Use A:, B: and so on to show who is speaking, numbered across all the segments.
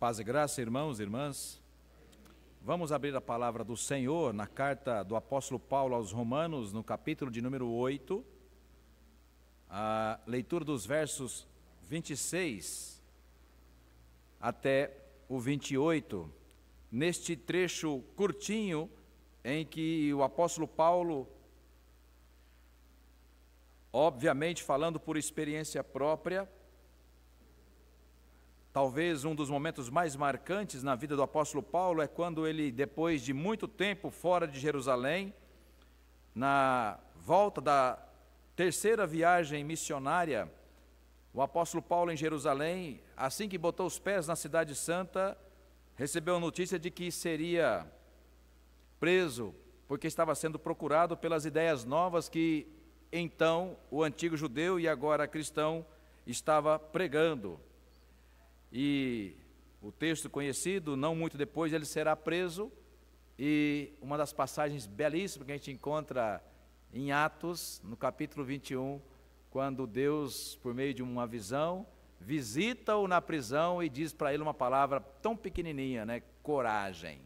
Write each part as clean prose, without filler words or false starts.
A: Paz e graça, irmãos e irmãs. Vamos abrir a palavra do Senhor na carta do apóstolo Paulo aos Romanos, no capítulo de número 8, a leitura dos versos 26 até o 28, neste trecho curtinho em que o apóstolo Paulo, obviamente falando por experiência própria, talvez um dos momentos mais marcantes na vida do apóstolo Paulo é quando ele, depois de muito tempo fora de Jerusalém, na volta da terceira viagem missionária, o apóstolo Paulo em Jerusalém, assim que botou os pés na cidade santa, recebeu a notícia de que seria preso, porque estava sendo procurado pelas ideias novas que então o antigo judeu e agora cristão estava pregando. E o texto conhecido, não muito depois ele será preso, e uma das passagens belíssimas que a gente encontra em Atos, no capítulo 21, quando Deus, por meio de uma visão, visita-o na prisão e diz para ele uma palavra tão pequenininha, né? Coragem.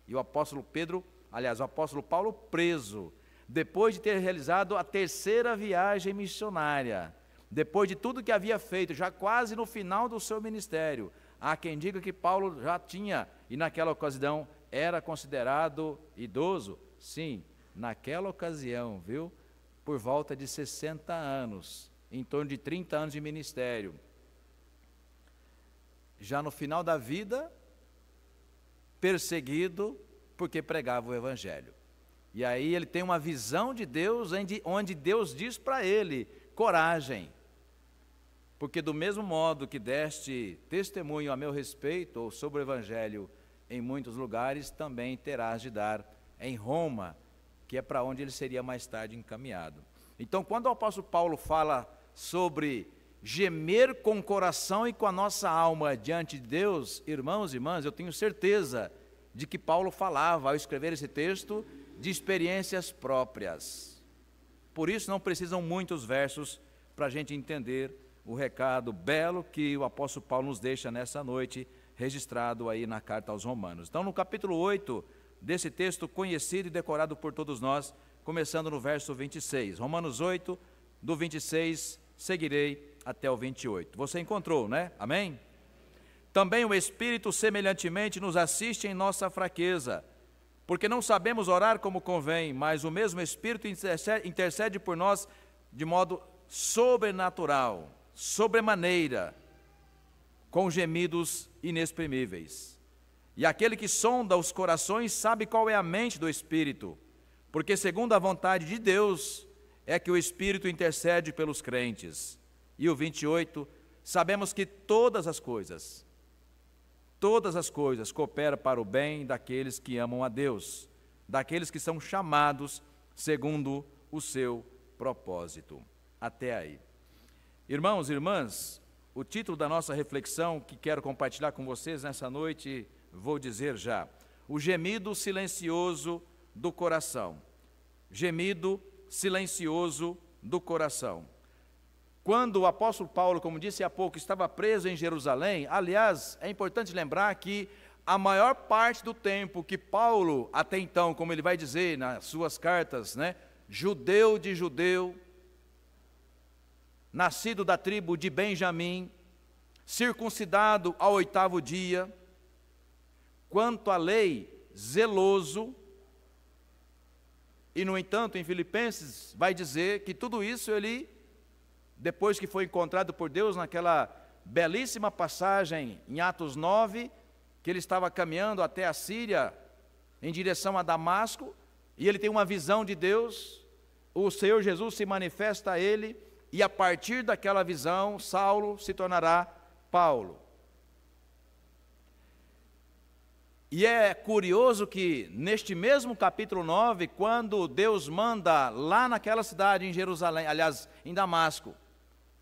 A: E o apóstolo o apóstolo Paulo preso, depois de ter realizado a terceira viagem missionária, depois de tudo que havia feito, já quase no final do seu ministério, há quem diga que Paulo já tinha, e naquela ocasião era considerado idoso, sim, naquela ocasião, viu, por volta de 60 anos, em torno de 30 anos de ministério. Já no final da vida, perseguido porque pregava o evangelho. E aí ele tem uma visão de Deus, onde Deus diz para ele, coragem, porque do mesmo modo que deste testemunho a meu respeito, ou sobre o evangelho em muitos lugares, também terás de dar em Roma, que é para onde ele seria mais tarde encaminhado. Então, quando o apóstolo Paulo fala sobre gemer com o coração e com a nossa alma diante de Deus, irmãos e irmãs, eu tenho certeza de que Paulo falava, ao escrever esse texto, de experiências próprias. Por isso não precisam muitos versos para a gente entender o recado belo que o apóstolo Paulo nos deixa nessa noite, registrado aí na carta aos Romanos. Então, no capítulo 8 desse texto conhecido e decorado por todos nós, começando no verso 26. Romanos 8, do 26, seguirei até o 28. Você encontrou, né? Amém? Também o Espírito semelhantemente nos assiste em nossa fraqueza, porque não sabemos orar como convém, mas o mesmo Espírito intercede por nós de modo sobrenatural, sobremaneira, com gemidos inexprimíveis. E aquele que sonda os corações sabe qual é a mente do Espírito, porque segundo a vontade de Deus é que o Espírito intercede pelos crentes. E o 28, sabemos que todas as coisas cooperam para o bem daqueles que amam a Deus, daqueles que são chamados segundo o seu propósito. Até aí. Irmãos e irmãs, o título da nossa reflexão que quero compartilhar com vocês nessa noite, vou dizer já: o gemido silencioso do coração. Gemido silencioso do coração. Quando o apóstolo Paulo, como disse há pouco, estava preso em Jerusalém, aliás, é importante lembrar que a maior parte do tempo que Paulo, até então, como ele vai dizer nas suas cartas, né, judeu de judeu, nascido da tribo de Benjamim, circuncidado ao 8º dia, quanto à lei, zeloso, e no entanto em Filipenses vai dizer que tudo isso ele, depois que foi encontrado por Deus naquela belíssima passagem em Atos 9, que ele estava caminhando até a Síria, em direção a Damasco, e ele tem uma visão de Deus, o Senhor Jesus se manifesta a ele, e a partir daquela visão, Saulo se tornará Paulo. E é curioso que, neste mesmo capítulo 9, quando Deus manda lá naquela cidade em Jerusalém, aliás, em Damasco,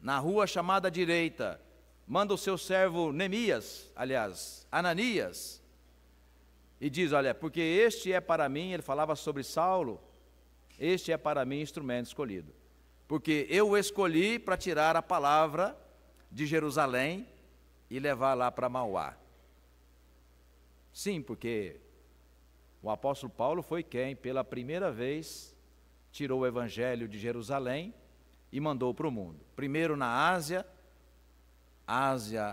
A: na rua chamada direita, manda o seu servo Ananias, e diz, olha, porque este é para mim, ele falava sobre Saulo, este é para mim instrumento escolhido. Porque eu o escolhi para tirar a palavra de Jerusalém e levar lá para Mauá. Sim, porque o apóstolo Paulo foi quem, pela primeira vez, tirou o evangelho de Jerusalém e mandou para o mundo. Primeiro na Ásia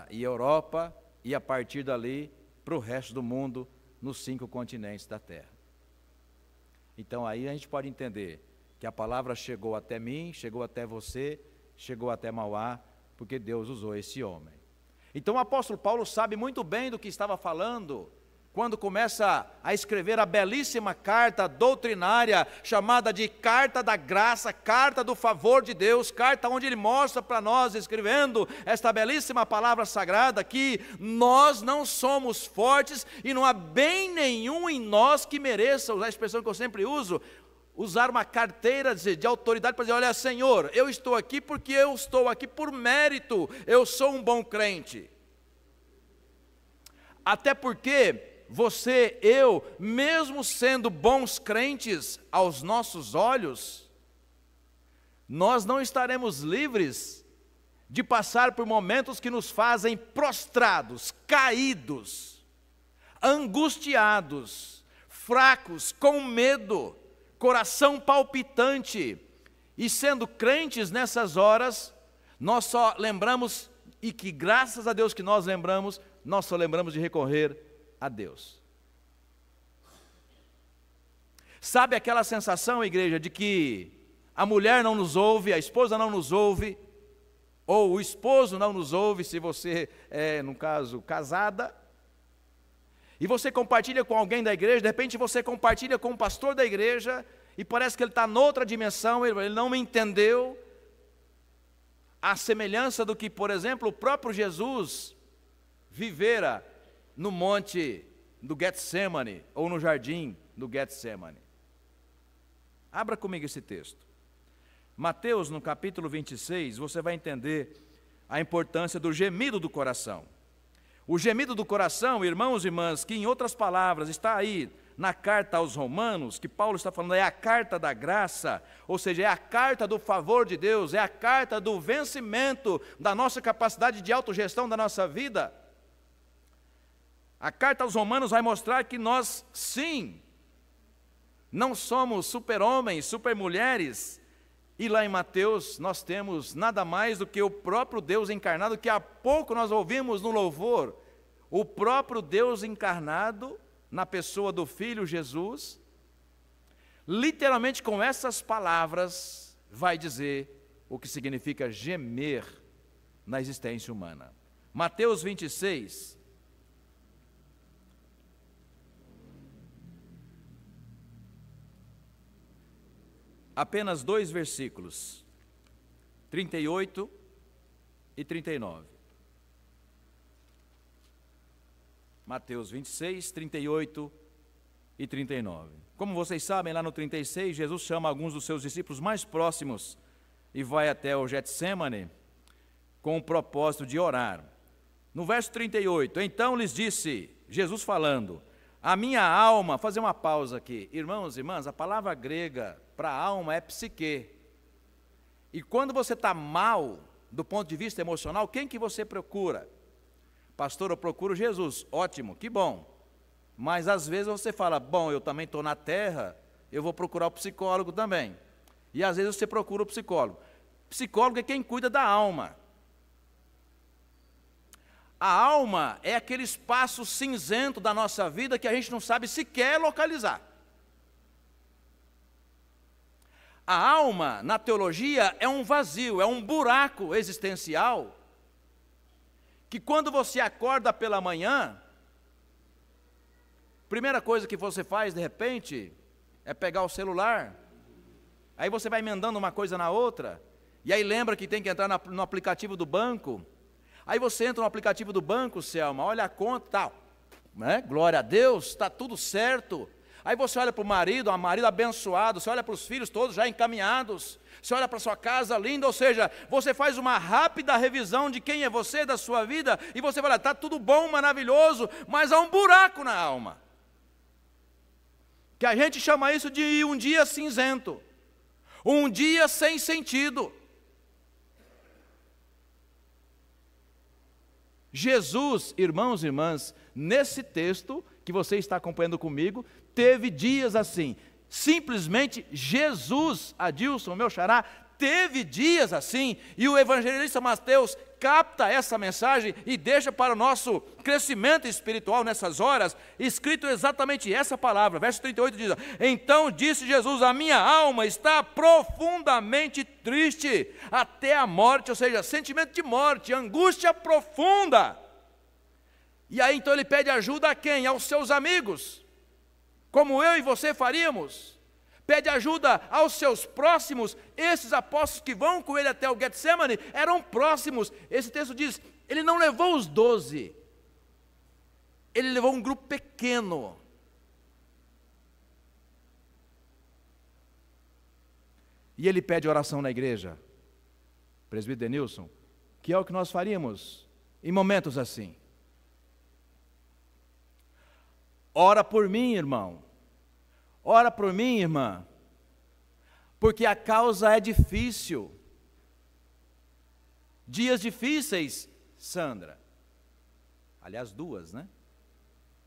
A: e Europa, e a partir dali para o resto do mundo, nos 5 continentes da terra. Então aí a gente pode entender que a palavra chegou até mim, chegou até você, chegou até Mauá, porque Deus usou esse homem. Então o apóstolo Paulo sabe muito bem do que estava falando, quando começa a escrever a belíssima carta doutrinária, chamada de Carta da Graça, Carta do Favor de Deus, carta onde ele mostra para nós, escrevendo esta belíssima palavra sagrada, que nós não somos fortes e não há bem nenhum em nós que mereça, usar a expressão que eu sempre uso, usar uma carteira de autoridade para dizer, olha Senhor, eu estou aqui porque eu estou aqui por mérito, eu sou um bom crente. Até porque você, eu, mesmo sendo bons crentes aos nossos olhos, nós não estaremos livres de passar por momentos que nos fazem prostrados, caídos, angustiados, fracos, com medo, coração palpitante. E sendo crentes nessas horas, nós só lembramos, e que graças a Deus que nós só lembramos de recorrer a Deus. Sabe aquela sensação, igreja, de que a mulher não nos ouve, a esposa não nos ouve, ou o esposo não nos ouve, se você é, no caso, casada, e você compartilha com alguém da igreja, de repente você compartilha com o pastor da igreja, e parece que ele está noutra dimensão, ele não me entendeu, a semelhança do que, por exemplo, o próprio Jesus vivera no monte do Getsemane, ou no jardim do Getsemane. Abra comigo esse texto. Mateus, no capítulo 26, você vai entender a importância do gemido do coração. O gemido do coração, irmãos e irmãs, que em outras palavras está aí na carta aos Romanos, que Paulo está falando, é a carta da graça, ou seja, é a carta do favor de Deus, é a carta do vencimento da nossa capacidade de autogestão da nossa vida. A carta aos Romanos vai mostrar que nós, sim, não somos super-homens, super-mulheres, e lá em Mateus nós temos nada mais do que o próprio Deus encarnado, que há pouco nós ouvimos no louvor, o próprio Deus encarnado, na pessoa do Filho Jesus, literalmente com essas palavras, vai dizer o que significa gemer na existência humana. Mateus 26, apenas 2 versículos, 38 e 39. Mateus 26, 38 e 39. Como vocês sabem, lá no 36, Jesus chama alguns dos seus discípulos mais próximos e vai até o Getsemane com o propósito de orar. No verso 38, então lhes disse, Jesus falando, a minha alma, fazer uma pausa aqui, irmãos e irmãs, a palavra grega para alma é psique. E quando você está mal, do ponto de vista emocional, quem que você procura? Pastor, eu procuro Jesus. Ótimo, que bom. Mas às vezes você fala, bom, eu também estou na terra, eu vou procurar o psicólogo também. E às vezes você procura o psicólogo. Psicólogo é quem cuida da alma. A alma é aquele espaço cinzento da nossa vida que a gente não sabe sequer localizar. A alma, na teologia, é um vazio, é um buraco existencial, que quando você acorda pela manhã, primeira coisa que você faz, de repente, é pegar o celular, aí você vai emendando uma coisa na outra, e aí lembra que tem que entrar no aplicativo do banco, aí você entra no aplicativo do banco, Selma, olha a conta, tal, né? Glória a Deus, está tudo certo. Aí você olha para o marido abençoado, você olha para os filhos todos já encaminhados, você olha para a sua casa linda, ou seja, você faz uma rápida revisão de quem é você, da sua vida, e você vai lá, está tudo bom, maravilhoso, mas há um buraco na alma, que a gente chama isso de um dia cinzento, um dia sem sentido. Jesus, irmãos e irmãs, nesse texto, que você está acompanhando comigo, teve dias assim. Simplesmente Jesus, Adilson, meu xará, teve dias assim, e o evangelista Mateus capta essa mensagem e deixa para o nosso crescimento espiritual nessas horas, escrito exatamente essa palavra, verso 38 diz: então disse Jesus, a minha alma está profundamente triste, até a morte, ou seja, sentimento de morte, angústia profunda. E aí então ele pede ajuda a quem? Aos seus amigos, como eu e você faríamos. Pede ajuda aos seus próximos. Esses apóstolos que vão com ele até o Getsemane eram próximos. Esse texto diz, ele não levou os 12, ele levou um grupo pequeno. E ele pede oração na igreja, presbítero Denilson, que é o que nós faríamos em momentos assim. Ora por mim, irmão. Ora por mim, irmã, porque a causa é difícil. Dias difíceis, Sandra. Aliás, duas, né?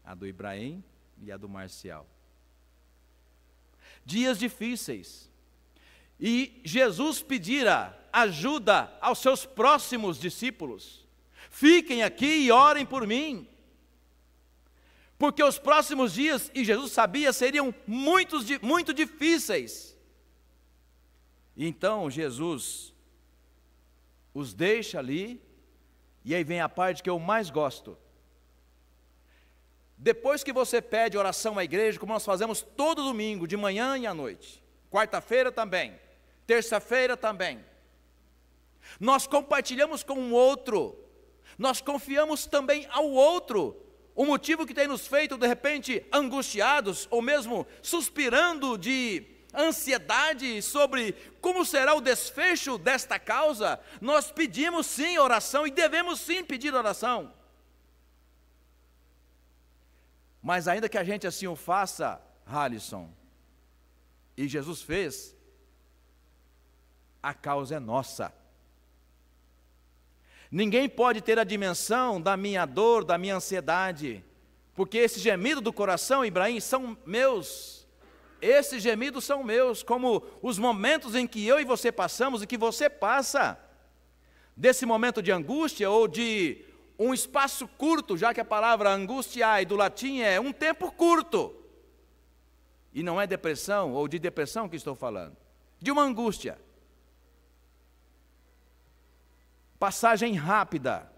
A: A do Ibrahim e a do Marcial. Dias difíceis. E Jesus pedira ajuda aos seus próximos discípulos. Fiquem aqui e orem por mim. Porque os próximos dias, e Jesus sabia, seriam muito difíceis. Então Jesus os deixa ali, e aí vem a parte que eu mais gosto. Depois que você pede oração à igreja, como nós fazemos todo domingo, de manhã e à noite, quarta-feira também, terça-feira também, nós compartilhamos com o outro, nós confiamos também ao outro, o motivo que tem nos feito, de repente, angustiados, ou mesmo suspirando de ansiedade sobre como será o desfecho desta causa, nós pedimos sim oração e devemos sim pedir oração. Mas ainda que a gente assim o faça, Halisson, e Jesus fez, a causa é nossa. Ninguém pode ter a dimensão da minha dor, da minha ansiedade, porque esse gemido do coração, Ibrahim, são meus. Esses gemidos são meus, como os momentos em que eu e você passamos e que você passa, desse momento de angústia ou de um espaço curto, já que a palavra angustiai do latim é um tempo curto, e não é depressão ou de depressão que estou falando, de uma angústia. Passagem rápida,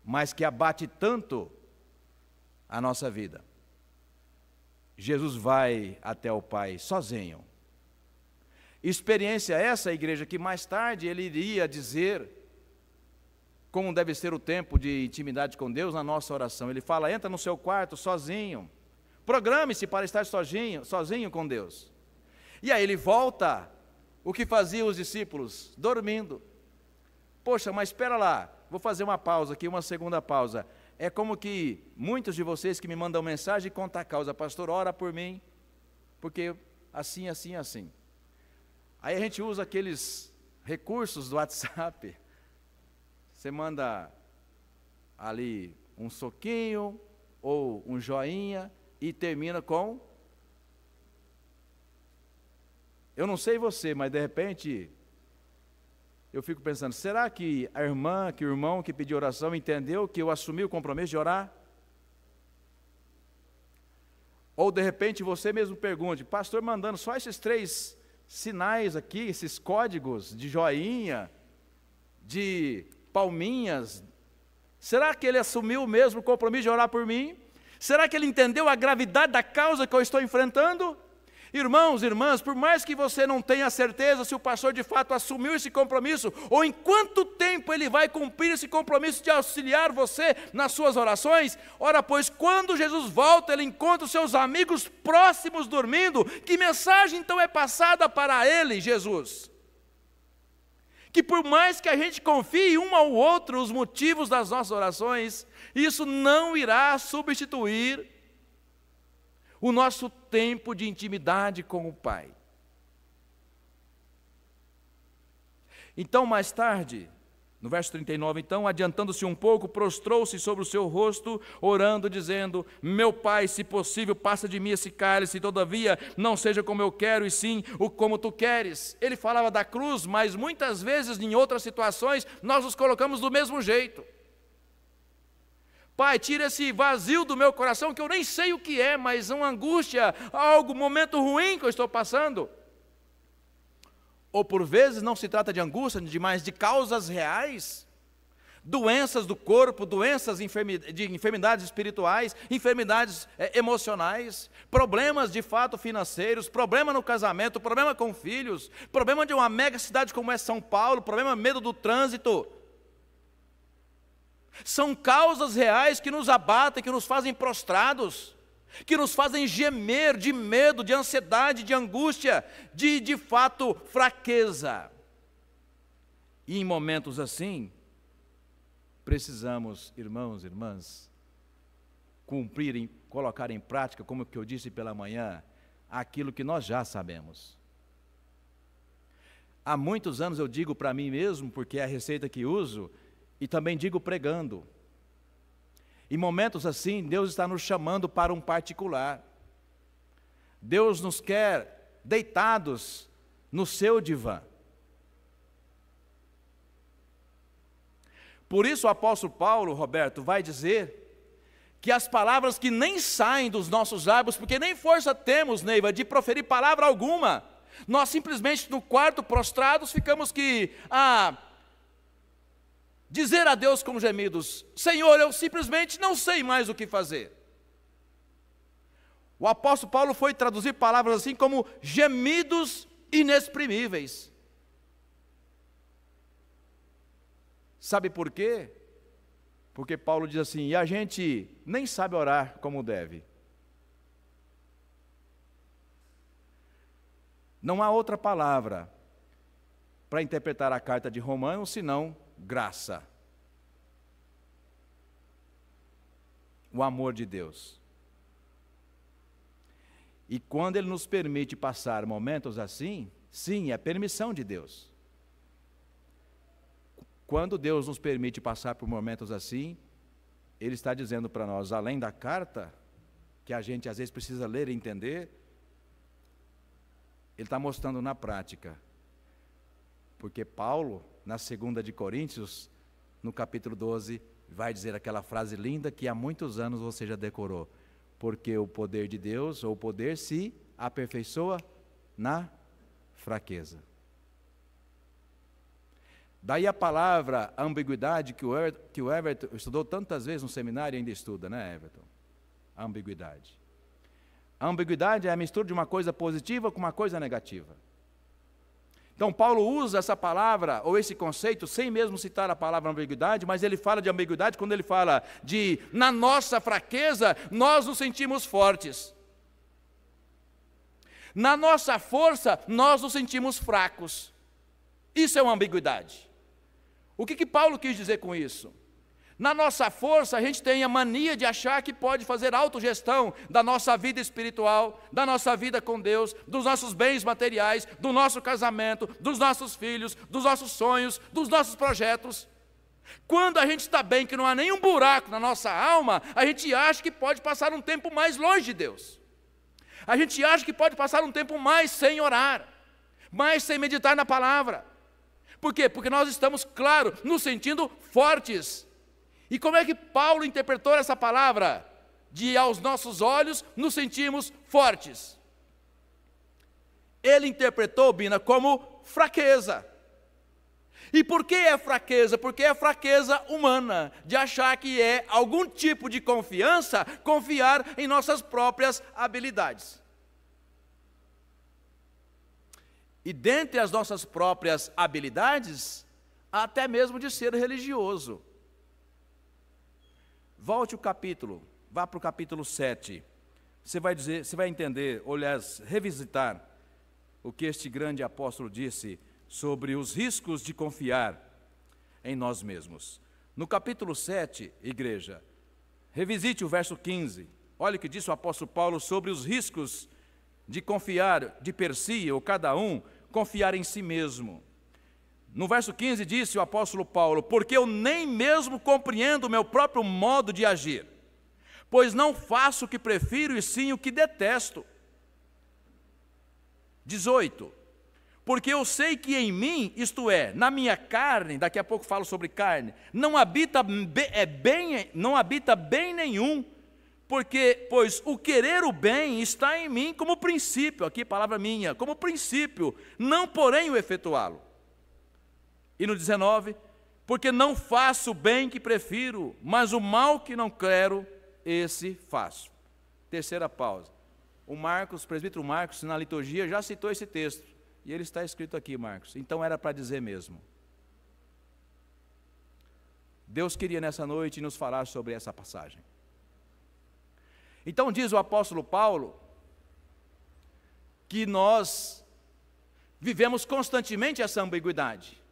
A: mas que abate tanto a nossa vida. Jesus vai até o Pai sozinho. Experiência essa, igreja, que mais tarde ele iria dizer como deve ser o tempo de intimidade com Deus na nossa oração. Ele fala, entra no seu quarto sozinho, programe-se para estar sozinho com Deus. E aí ele volta. O que faziam os discípulos? Dormindo. Poxa, mas espera lá, vou fazer uma pausa aqui, uma segunda pausa. É como que muitos de vocês que me mandam mensagem e contam a causa, pastor, ora por mim, porque assim, assim, assim. Aí a gente usa aqueles recursos do WhatsApp, você manda ali um soquinho ou um joinha e termina com... Eu não sei você, mas de repente eu fico pensando, será que a irmã, que o irmão que pediu oração entendeu que eu assumi o compromisso de orar? Ou de repente você mesmo pergunte, pastor mandando só esses 3 sinais aqui, esses códigos de joinha, de palminhas, será que ele assumiu mesmo o compromisso de orar por mim? Será que ele entendeu a gravidade da causa que eu estou enfrentando? Irmãos, irmãs, por mais que você não tenha certeza se o pastor de fato assumiu esse compromisso, ou em quanto tempo ele vai cumprir esse compromisso de auxiliar você nas suas orações, ora pois, quando Jesus volta, ele encontra os seus amigos próximos dormindo, que mensagem então é passada para ele, Jesus? Que por mais que a gente confie um ao outro os motivos das nossas orações, isso não irá substituir o nosso tempo de intimidade com o Pai. Então, mais tarde, No verso 39, então, adiantando-se um pouco, prostrou-se sobre o seu rosto, orando, dizendo: meu Pai, se possível, passa de mim esse cálice, todavia não seja como eu quero, e sim como tu queres. Ele falava da cruz, mas muitas vezes, em outras situações, nós nos colocamos do mesmo jeito. Pai, tira esse vazio do meu coração, que eu nem sei o que é, mas uma angústia, algo, um momento ruim que eu estou passando. Ou por vezes não se trata de angústia, mas de causas reais, doenças do corpo, doenças de enfermidades espirituais, enfermidades emocionais, problemas de fato financeiros, problema no casamento, problema com filhos, problema de uma mega cidade como é São Paulo, problema medo do trânsito. São causas reais que nos abatem, que nos fazem prostrados, que nos fazem gemer de medo, de ansiedade, de angústia, de fato fraqueza. E em momentos assim, precisamos, irmãos e irmãs, cumprir, colocar em prática, como que eu disse pela manhã, aquilo que nós já sabemos. Há muitos anos eu digo para mim mesmo, porque é a receita que uso, e também digo pregando. Em momentos assim, Deus está nos chamando para um particular. Deus nos quer deitados no seu divã. Por isso o apóstolo Paulo, Roberto, vai dizer que as palavras que nem saem dos nossos lábios, porque nem força temos, Neiva, de proferir palavra alguma, nós simplesmente no quarto prostrados ficamos dizer a Deus com gemidos: Senhor, eu simplesmente não sei mais o que fazer. O apóstolo Paulo foi traduzir palavras assim como gemidos inexprimíveis. Sabe por quê? Porque Paulo diz assim: e a gente nem sabe orar como deve. Não há outra palavra para interpretar a carta de Romanos senão graça. O amor de Deus. E quando Ele nos permite passar momentos assim, sim, é permissão de Deus. Quando Deus nos permite passar por momentos assim, Ele está dizendo para nós, além da carta, que a gente às vezes precisa ler e entender, Ele está mostrando na prática. Porque Paulo, na 2 de Coríntios, no capítulo 12, vai dizer aquela frase linda que há muitos anos você já decorou: porque o poder de Deus, ou o poder, se aperfeiçoa na fraqueza. Daí a palavra ambiguidade que o Everton estudou tantas vezes no seminário e ainda estuda, né, Everton? Ambiguidade. A ambiguidade é a mistura de uma coisa positiva com uma coisa negativa. Então Paulo usa essa palavra, ou esse conceito, sem mesmo citar a palavra ambiguidade, mas ele fala de ambiguidade quando ele fala de, na nossa fraqueza, nós nos sentimos fortes. Na nossa força, nós nos sentimos fracos. Isso é uma ambiguidade. O que Paulo quis dizer com isso? Na nossa força, a gente tem a mania de achar que pode fazer autogestão da nossa vida espiritual, da nossa vida com Deus, dos nossos bens materiais, do nosso casamento, dos nossos filhos, dos nossos sonhos, dos nossos projetos. Quando a gente está bem, que não há nenhum buraco na nossa alma, a gente acha que pode passar um tempo mais longe de Deus. A gente acha que pode passar um tempo mais sem orar, mais sem meditar na palavra. Por quê? Porque nós estamos, claro, nos sentindo fortes. E como é que Paulo interpretou essa palavra? De aos nossos olhos nos sentimos fortes. Ele interpretou, Bina, como fraqueza. E por que é fraqueza? Porque é fraqueza humana, de achar que é algum tipo de confiança, confiar em nossas próprias habilidades. E dentre as nossas próprias habilidades, até mesmo de ser religioso. Volte o capítulo, vá para o capítulo 7. Você vai entender, olhar, revisitar o que este grande apóstolo disse sobre os riscos de confiar em nós mesmos. No capítulo 7, igreja, revisite o verso 15. Olha o que disse o apóstolo Paulo sobre os riscos de confiar de per si, ou cada um, confiar em si mesmo. No verso 15 disse o apóstolo Paulo: porque eu nem mesmo compreendo o meu próprio modo de agir, pois não faço o que prefiro e sim o que detesto. 18. Porque eu sei que em mim, isto é, na minha carne, daqui a pouco falo sobre carne, não habita bem nenhum, pois o querer o bem está em mim como princípio, aqui palavra minha, como princípio, não porém o efetuá-lo. E no 19, porque não faço o bem que prefiro, mas o mal que não quero, esse faço. Terceira pausa. O presbítero Marcos, na liturgia, já citou esse texto. E ele está escrito aqui, Marcos. Então era para dizer mesmo. Deus queria nessa noite nos falar sobre essa passagem. Então diz o apóstolo Paulo que nós vivemos constantemente essa ambiguidade.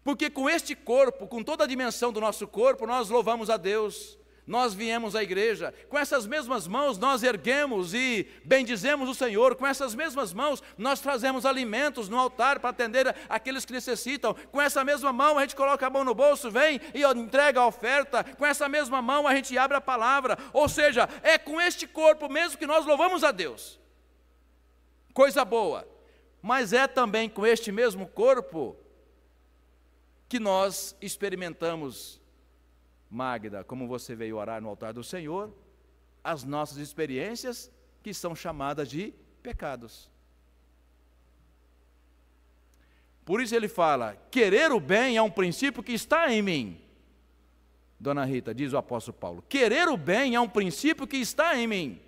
A: Porque com este corpo, com toda a dimensão do nosso corpo, nós louvamos a Deus. Nós viemos à igreja, com essas mesmas mãos nós erguemos e bendizemos o Senhor, com essas mesmas mãos nós trazemos alimentos no altar para atender aqueles que necessitam, com essa mesma mão a gente coloca a mão no bolso, vem e entrega a oferta, com essa mesma mão a gente abre a palavra, ou seja, é com este corpo mesmo que nós louvamos a Deus, coisa boa, mas é também com este mesmo corpo que nós experimentamos, Magda, como você veio orar no altar do Senhor, as nossas experiências que são chamadas de pecados. Por isso ele fala, querer o bem é um princípio que está em mim. Dona Rita, diz o apóstolo Paulo, querer o bem é um princípio que está em mim.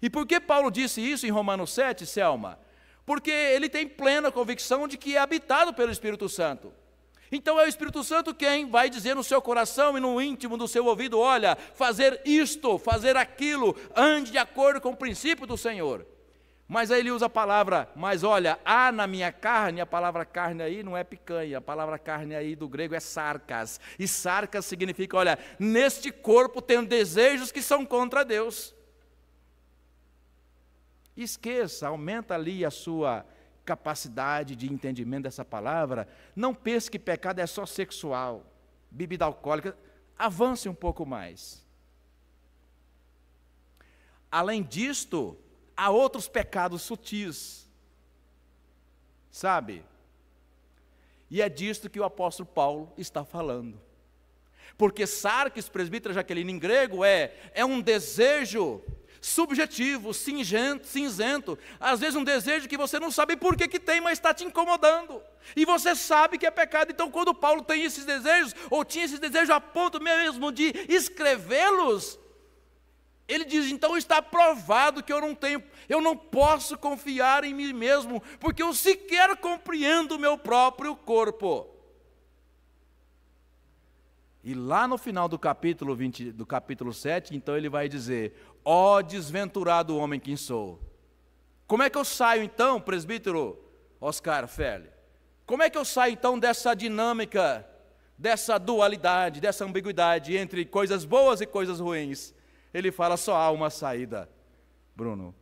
A: E por que Paulo disse isso em Romanos 7, Selma? Porque ele tem plena convicção de que é habitado pelo Espírito Santo. Então é o Espírito Santo quem vai dizer no seu coração e no íntimo do seu ouvido, olha, fazer isto, fazer aquilo, ande de acordo com o princípio do Senhor. Mas aí ele usa a palavra, mas olha, há na minha carne, a palavra carne aí não é picanha, a palavra carne aí do grego é sarcas. E sarcas significa, olha, neste corpo tenho desejos que são contra Deus. Esqueça, aumenta ali a sua capacidade de entendimento dessa palavra, não pense que pecado é só sexual, bebida alcoólica, avance um pouco mais. Além disto, há outros pecados sutis, sabe? E é disto que o apóstolo Paulo está falando. Porque sarkis, presbítera Jaqueline, em grego, é um desejo subjetivo, cinzento, às vezes um desejo que você não sabe por que tem, mas está te incomodando, e você sabe que é pecado. Então quando Paulo tem esses desejos, ou tinha esses desejos a ponto mesmo de escrevê-los, ele diz, então está provado que eu não posso confiar em mim mesmo, porque eu sequer compreendo o meu próprio corpo. E lá no final do capítulo 7, então ele vai dizer, ó desventurado homem que sou. Como é que eu saio então, presbítero Oscar Ferli? Como é que eu saio então dessa dinâmica, dessa dualidade, dessa ambiguidade entre coisas boas e coisas ruins? Ele fala, só há uma saída, Bruno.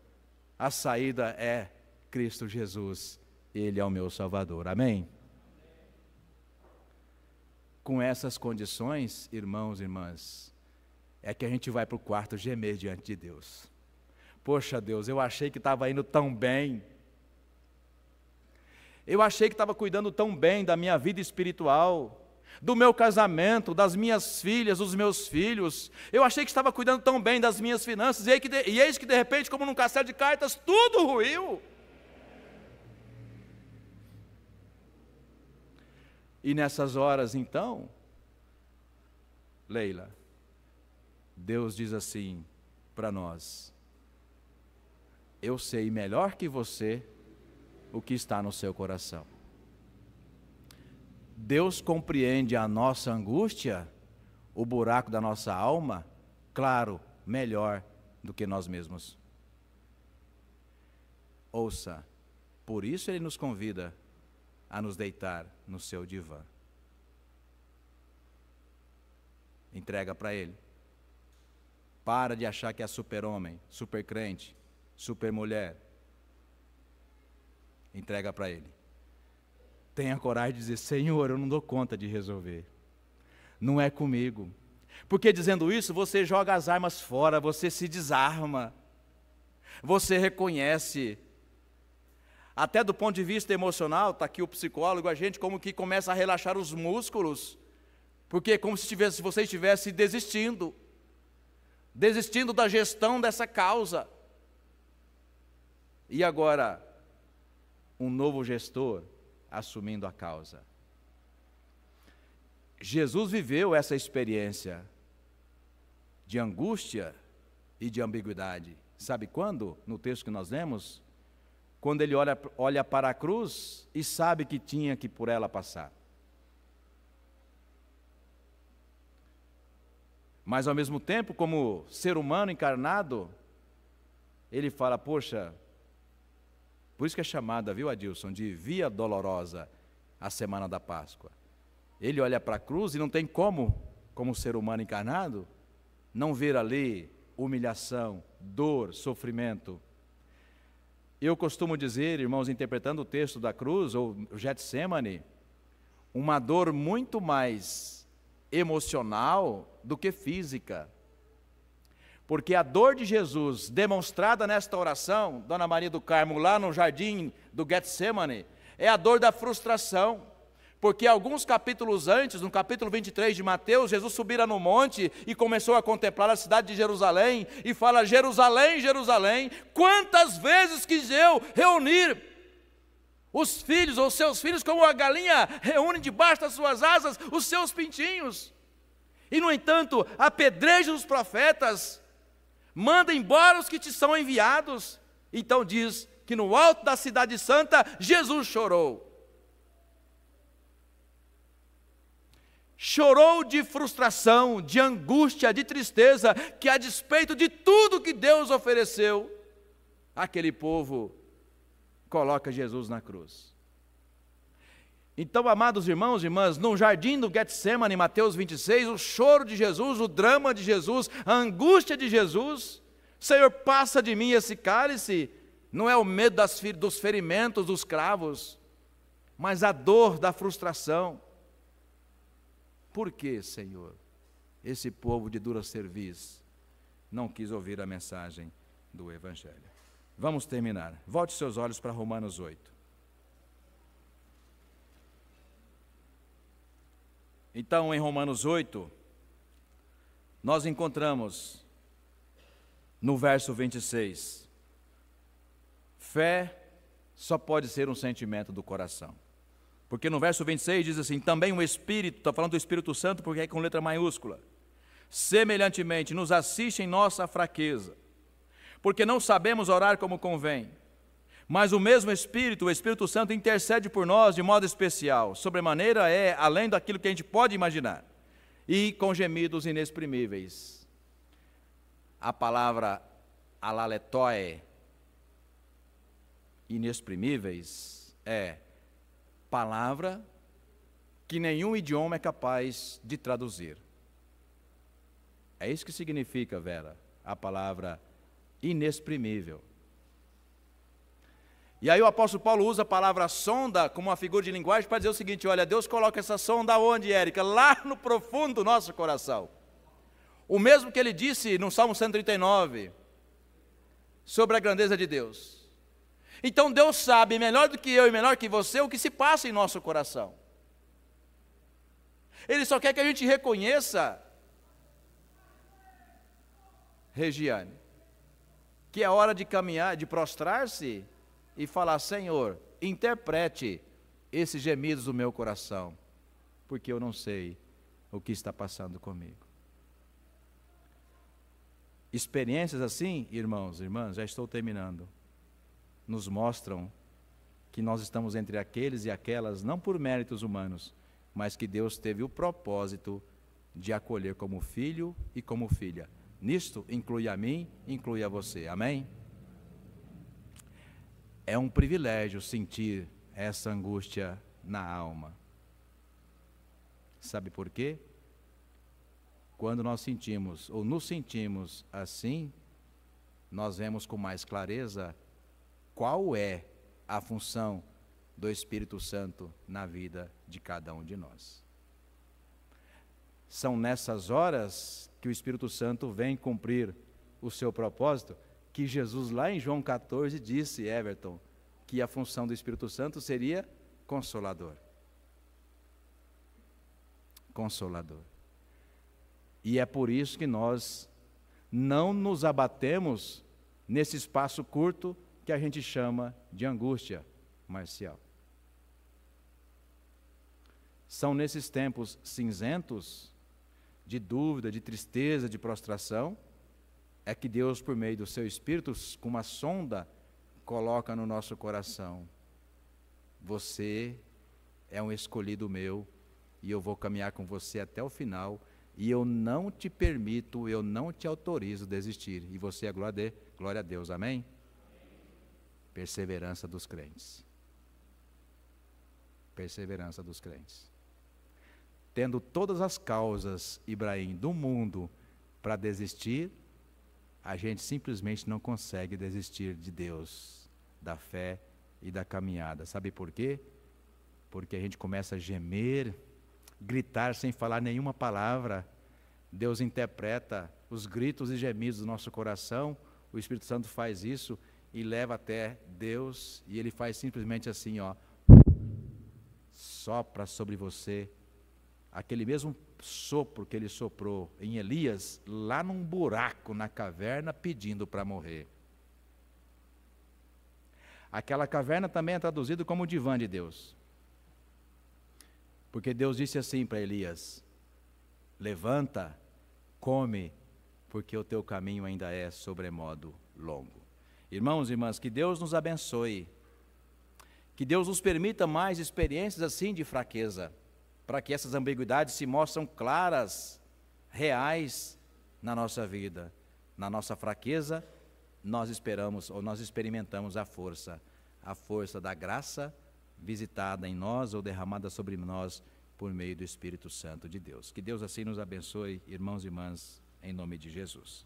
A: A saída é Cristo Jesus, Ele é o meu Salvador, amém? Com essas condições, irmãos e irmãs, é que a gente vai para o quarto gemer diante de Deus. Poxa Deus, eu achei que estava indo tão bem, eu achei que estava cuidando tão bem da minha vida espiritual, do meu casamento, das minhas filhas, dos meus filhos, eu achei que estava cuidando tão bem das minhas finanças, e eis que de repente, como num castelo de cartas, tudo ruiu. E nessas horas, então, Leila, Deus diz assim para nós, eu sei melhor que você o que está no seu coração. Deus compreende a nossa angústia, o buraco da nossa alma, claro, melhor do que nós mesmos. Ouça, por isso Ele nos convida a nos deitar no seu divã. Entrega para Ele. Para de achar que é super-homem, super-crente, super-mulher. Entrega para Ele. tenha coragem de dizer: Senhor, eu não dou conta de resolver, não é comigo. Porque dizendo isso, você joga as armas fora, você se desarma, você reconhece. Até do ponto de vista emocional, está aqui o psicólogo, a gente como que começa a relaxar os músculos, porque é como se você estivesse desistindo da gestão dessa causa. E agora, um novo gestor assumindo a causa. Jesus viveu essa experiência de angústia e de ambiguidade. Sabe quando? No texto que nós lemos, quando ele olha para a cruz e sabe que tinha que por ela passar. Mas ao mesmo tempo, como ser humano encarnado, ele fala: poxa, por isso que é chamada, viu, Adilson, de Via Dolorosa, a semana da Páscoa. Ele olha para a cruz e não tem como ser humano encarnado, não ver ali humilhação, dor, sofrimento. Eu costumo dizer, irmãos, interpretando o texto da cruz, ou Getsemane, uma dor muito mais emocional do que física. Porque a dor de Jesus, demonstrada nesta oração, Dona Maria do Carmo, lá no jardim do Getsemane, é a dor da frustração. Porque alguns capítulos antes, no capítulo 23 de Mateus, Jesus subira no monte e começou a contemplar a cidade de Jerusalém, e fala: Jerusalém, Jerusalém, quantas vezes quis eu reunir os filhos, ou seus filhos, como a galinha reúne debaixo das suas asas os seus pintinhos. E no entanto, apedreja os profetas, manda embora os que te são enviados. Então diz que no alto da cidade santa, Jesus chorou. Chorou de frustração, de angústia, de tristeza, que a despeito de tudo que Deus ofereceu, aquele povo coloca Jesus na cruz. Então, amados irmãos e irmãs, no jardim do Getsemane, em Mateus 26, o choro de Jesus, o drama de Jesus, a angústia de Jesus: Senhor, passa de mim esse cálice. Não é o medo dos ferimentos dos cravos, mas a dor da frustração. Por que, Senhor, esse povo de dura cerviz não quis ouvir a mensagem do Evangelho? Vamos terminar. Volte seus olhos para Romanos 8. Então, em Romanos 8, nós encontramos no verso 26, fé só pode ser um sentimento do coração. Porque no verso 26 diz assim: também o Espírito, está falando do Espírito Santo porque é com letra maiúscula, semelhantemente nos assiste em nossa fraqueza, porque não sabemos orar como convém, mas o mesmo Espírito, o Espírito Santo, intercede por nós de modo especial, sobremaneira além daquilo que a gente pode imaginar, e com gemidos inexprimíveis. A palavra alaletóe, inexprimíveis, é palavra que nenhum idioma é capaz de traduzir. É isso que significa, Vera, a palavra inexprimível. E aí o apóstolo Paulo usa a palavra sonda como uma figura de linguagem para dizer o seguinte: olha, Deus coloca essa sonda onde, Érica? Lá no profundo do nosso coração. O mesmo que ele disse no Salmo 139, sobre a grandeza de Deus. Então Deus sabe, melhor do que eu e melhor que você, o que se passa em nosso coração. Ele só quer que a gente reconheça, Regiane, que é hora de caminhar, de prostrar-se e falar: Senhor, interprete esses gemidos do meu coração, porque eu não sei o que está passando comigo. Experiências assim, irmãos e irmãs, já estou terminando, nos mostram que nós estamos entre aqueles e aquelas, não por méritos humanos, mas que Deus teve o propósito de acolher como filho e como filha. Nisto, inclui a mim, inclui a você. Amém? É um privilégio sentir essa angústia na alma. Sabe por quê? Quando nós sentimos, ou nos sentimos assim, nós vemos com mais clareza qual é a função do Espírito Santo na vida de cada um de nós. São nessas horas que o Espírito Santo vem cumprir o seu propósito, que Jesus lá em João 14 disse, Everton, que a função do Espírito Santo seria consolador. Consolador. E é por isso que nós não nos abatemos nesse espaço curto que a gente chama de angústia marcial. São nesses tempos cinzentos, de dúvida, de tristeza, de prostração, é que Deus, por meio do seu Espírito, com uma sonda, coloca no nosso coração: você é um escolhido meu, e eu vou caminhar com você até o final, e eu não te permito, eu não te autorizo a desistir. E você é glória a Deus, amém? Perseverança dos crentes. Perseverança dos crentes. Tendo todas as causas, Ibrahim, do mundo para desistir, a gente simplesmente não consegue desistir de Deus, da fé e da caminhada. Sabe por quê? Porque a gente começa a gemer, gritar sem falar nenhuma palavra. Deus interpreta os gritos e gemidos do nosso coração. O Espírito Santo faz isso e leva até Deus, e Ele faz simplesmente assim, ó, sopra sobre você aquele mesmo sopro que Ele soprou em Elias, lá num buraco na caverna, pedindo para morrer. Aquela caverna também é traduzida como o divã de Deus. Porque Deus disse assim para Elias: levanta, come, porque o teu caminho ainda é sobremodo longo. Irmãos e irmãs, que Deus nos abençoe, que Deus nos permita mais experiências assim de fraqueza, para que essas ambiguidades se mostrem claras, reais na nossa vida. Na nossa fraqueza, nós experimentamos a força da graça visitada em nós ou derramada sobre nós por meio do Espírito Santo de Deus. Que Deus assim nos abençoe, irmãos e irmãs, em nome de Jesus.